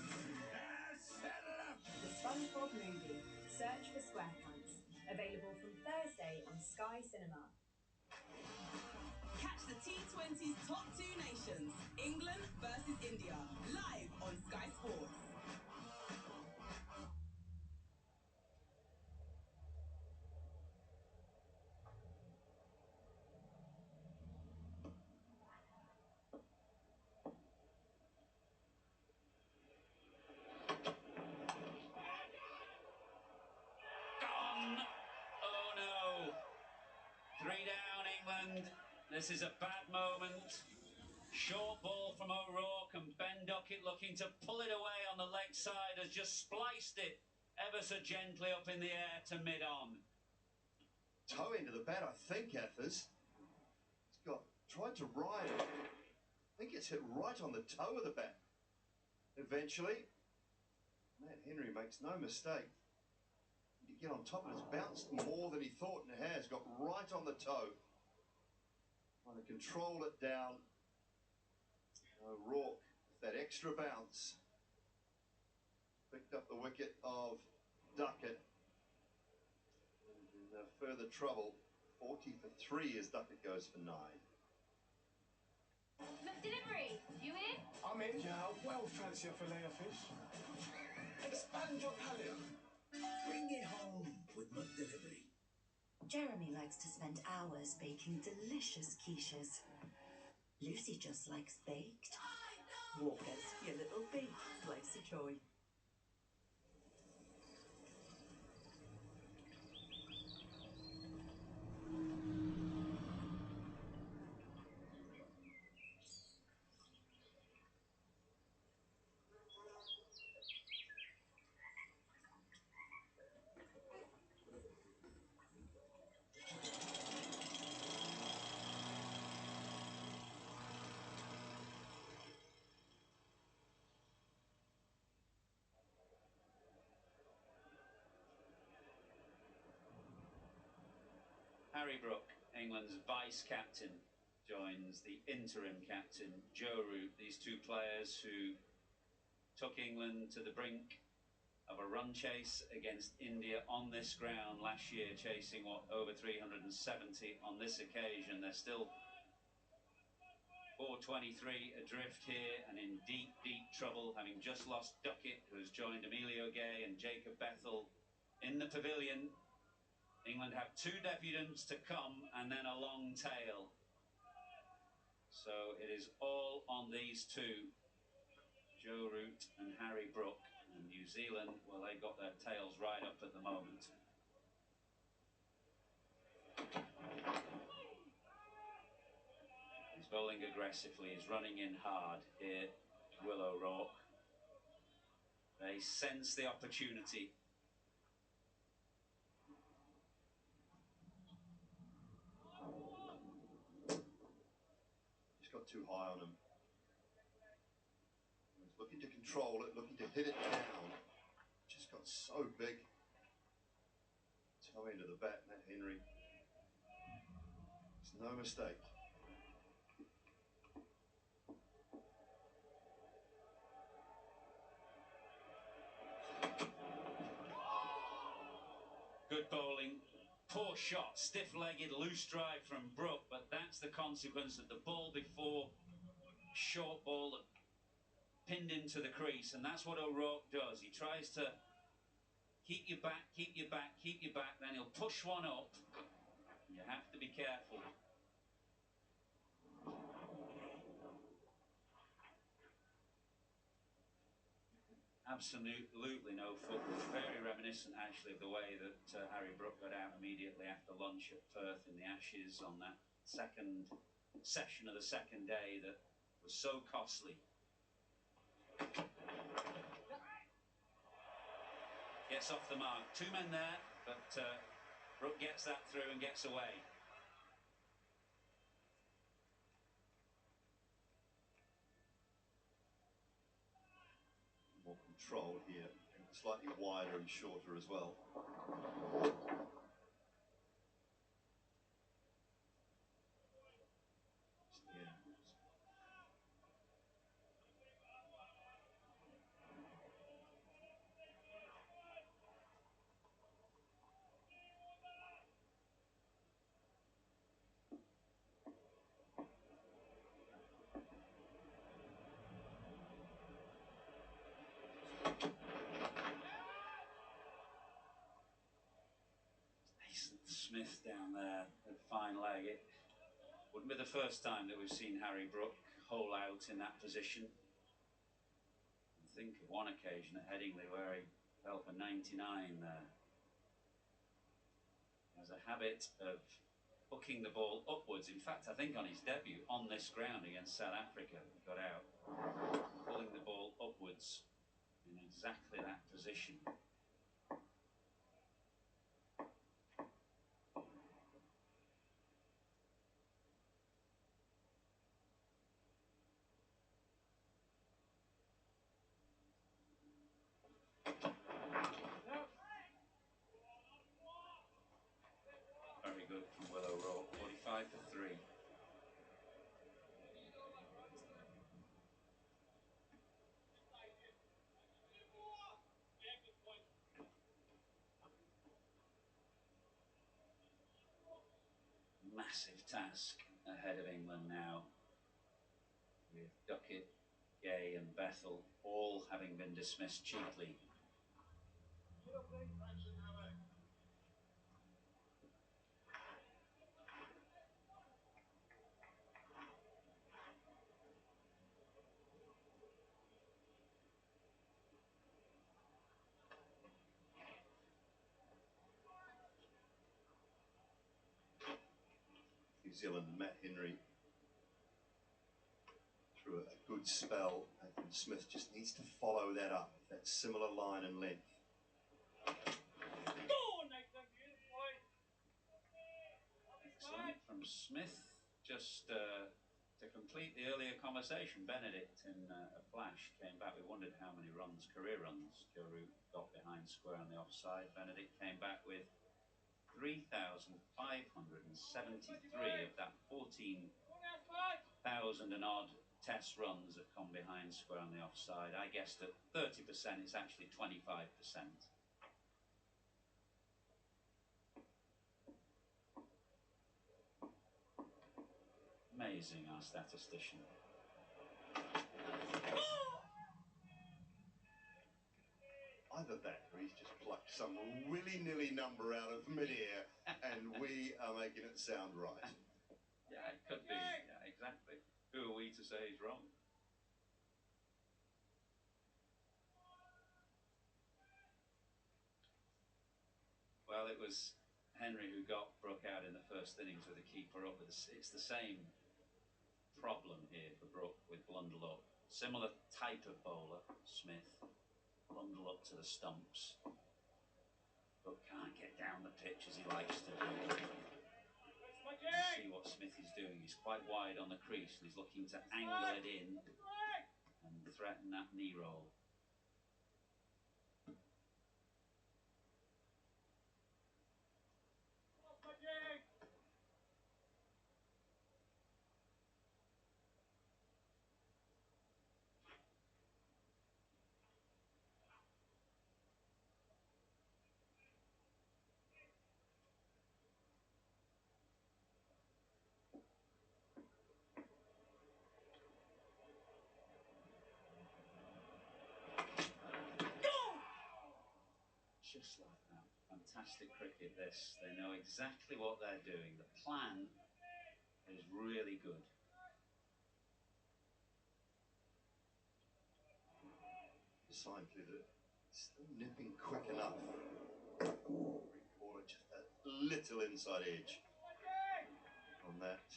Settle up. The SpongeBob Movie, Search for SquarePants. Available from Thursday on Sky Cinema. Catch the T20's top 2 nations, England versus India, live on Sky Sports. This is a bad moment. Short ball from O'Rourke, and Ben Duckett looking to pull it away on the leg side has just spliced it ever so gently up in the air to mid-on. Toe into the bat, I think, Athers. He's tried to ride it. I think it's hit right on the toe of the bat. Eventually, Matt Henry makes no mistake. To get on top of it, it's bounced more than he thought, and it has got right on the toe. Trying to control it down. O'Rourke with that extra bounce. Picked up the wicket of Duckett. And in further trouble, 40 for 3 as Duckett goes for 9. McDelivery, you in? I'm in. Yeah, well fancy a fillet of fish. Expand your palate. Bring it home with McDelivery. Jeremy likes to spend hours baking delicious quiches. Lucy just likes baked. Walker's your little baked slice of joy. Harry Brook, England's vice-captain, joins the interim captain, Joe Root. These two players who took England to the brink of a run chase against India on this ground last year, chasing over 370 on this occasion. They're still 423 adrift here and in deep, deep trouble, having just lost Duckett, who's joined Emilio Gay and Jacob Bethel in the pavilion. England have 2 debutants to come and then a long tail. So it is all on these two, Joe Root and Harry Brook. And New Zealand, well, they've got their tails right up at the moment. He's bowling aggressively, he's running in hard here, Will O'Rourke. They sense the opportunity. Got too high on him. looking to control it, looking to hit it down. Just got so big. Toe into the bat, Matt Henry. It's no mistake. Good bowling. Poor shot, stiff-legged, loose drive from Brook, but that's the consequence of the ball before, short ball that pinned into the crease, and that's what O'Rourke does. He tries to keep you back, keep you back, keep you back, then he'll push one up. You have to be careful. Absolutely no football. Very reminiscent, actually, of the way that Harry Brook got out immediately after lunch at Perth in the Ashes on that second session of the second day that was so costly. Gets off the mark. Two men there, but Brook gets that through and gets away. More control here, slightly wider and shorter as well. Smith down there at fine leg. It wouldn't be the first time that we've seen Harry Brook hole out in that position. I think of one occasion at Headingley where he fell for 99 there. He has a habit of hooking the ball upwards. In fact, I think on his debut on this ground against South Africa, he got out, pulling the ball upwards in exactly that position. Very good from Will O'Rourke, 45 for 3. Massive task ahead of England now, with Duckett, Gay and Bethell all having been dismissed cheaply. New Zealand, Matt Henry through a good spell. Nathan Smith just needs to follow that up, that similar line and length. Excellent from Smith. Just to complete the earlier conversation, Benedict in a flash came back. We wondered how many runs, career runs, Joe Root got behind square on the offside. Benedict came back with 3,573 of that 14,000 and odd test runs that come behind square on the offside. I guessed at 30%, it's actually 25%. Amazing, our statistician. Either that or he's just plucked some willy-nilly number out of midair and we are making it sound right. Yeah, it could be. Yeah, exactly. Who are we to say he's wrong? Well, it was Henry who got Brook out in the first innings with the keeper up. It's the same problem here for Brook with Blundell up. Similar type of bowler, Smith. Blundell up to the stumps. Brook can't get down the pitch as he likes to do. You see what Smith is doing. He's quite wide on the crease and he's looking to angle it in and threaten that knee roll. Just like that. Fantastic cricket, this. They know exactly what they're doing. The plan is really good. Decidedly, that still nipping quick enough. Recorder just a little inside edge on that.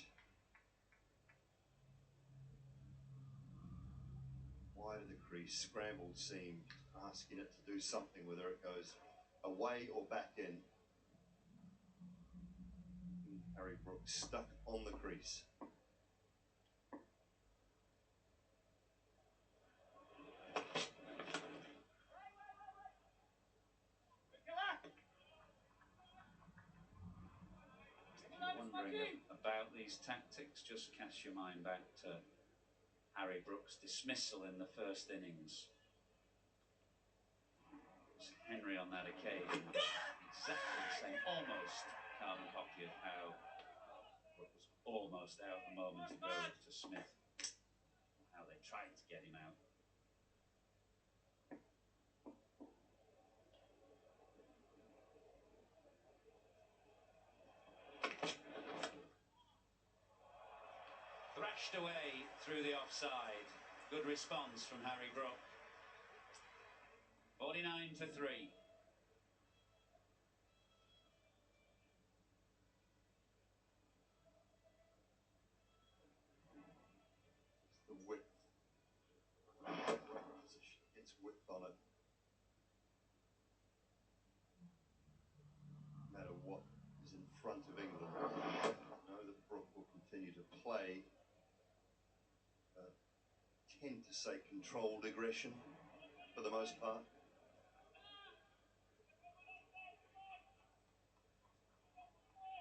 Wide of the crease, scrambled seam, asking it to do something, whether it goes away or back in. Harry Brooks stuck on the crease. Wondering about these tactics, just cast your mind back to Harry Brooks' dismissal in the first innings. Henry on that occasion, exactly the same, almost carbon copy of how Brooks was almost out a moment ago to Smith, how they tried to get him out. Thrashed away through the offside. Good response from Harry Brook. 49 for 3. It's the width. It's width on it. No matter what is in front of England, I know that Brook will continue to play. Tend to say controlled aggression for the most part.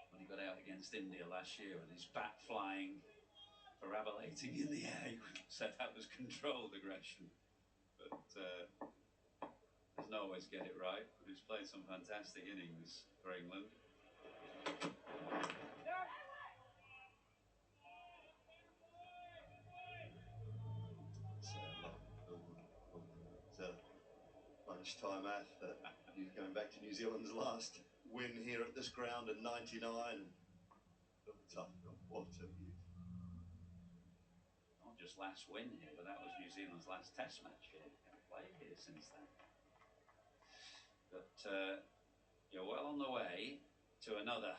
When he got out against India last year with his bat flying, parabolating in the air, you said that was controlled aggression. But doesn't always get it right. But he's played some fantastic innings for England. Lunchtime at going back to New Zealand's last win here at this ground in '99. Bill Tufnell, what a beauty. Not just last win here, but that was New Zealand's last Test match here. Haven't played here since then. But you're well on the way to another.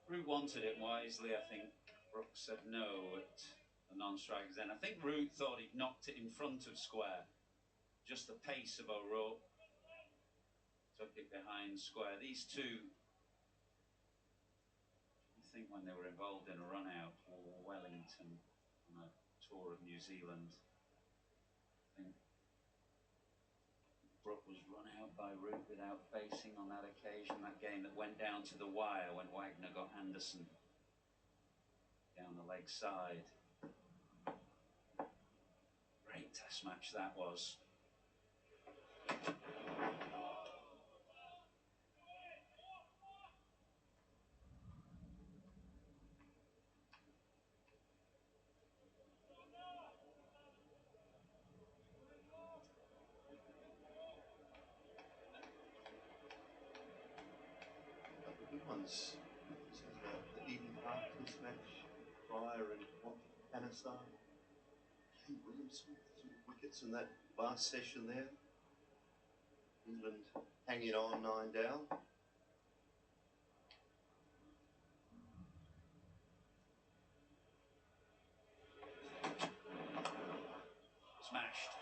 Root wanted it wisely, I think. Brooks said no at the non-strikers then. I think Root thought he'd knocked it in front of square. Just the pace of O'Rourke took it behind square. These two, I think when they were involved in a run-out for Wellington on a tour of New Zealand, I think Brook was run out by Root without facing on that occasion. That game that went down to the wire when Wagner got Anderson down the leg side. Great Test match that was. once. This is the Eden Park Test match. Fryer and Anasar. Kane Williamson, some wickets in that last session there. England hanging on 9 down. Smashed.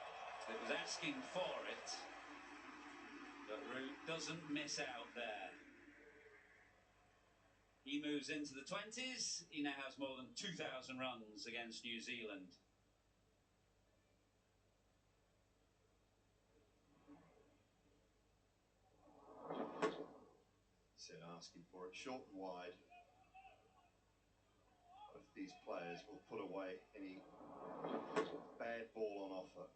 It was asking for it, but Root doesn't miss out there. He moves into the 20s. He now has more than 2,000 runs against New Zealand. Said asking for it short and wide. Both these players will put away any bad ball on offer.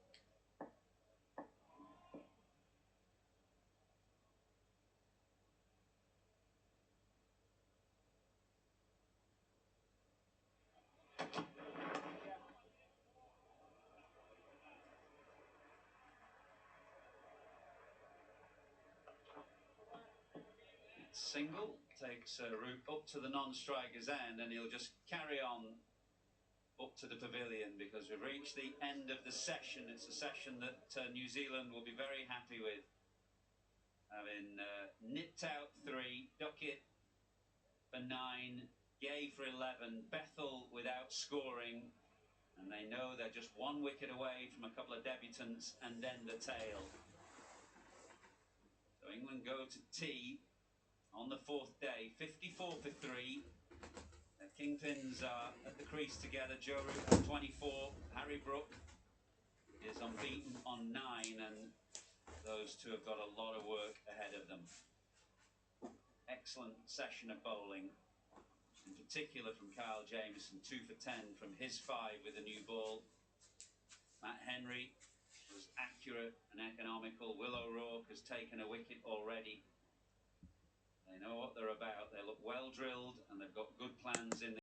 Single takes Root up to the non-striker's end, and he'll just carry on up to the pavilion because we've reached the end of the session. It's a session that New Zealand will be very happy with, having nipped out 3, Duckett for 9, Gay for 11, Bethel without scoring, and they know they're just 1 wicket away from a couple of debutants and then the tail. So England go to tea on the 4th day, 54 for 3. The Kingpins are at the crease together. Joe Root has 24. Harry Brook is unbeaten on 9, and those two have got a lot of work ahead of them. Excellent session of bowling, in particular from Kyle Jamieson, 2 for 10 from his 5 with a new ball. Matt Henry was accurate and economical. Will O'Rourke has taken a wicket already. They know what they're about. They look well drilled, and they've got good plans in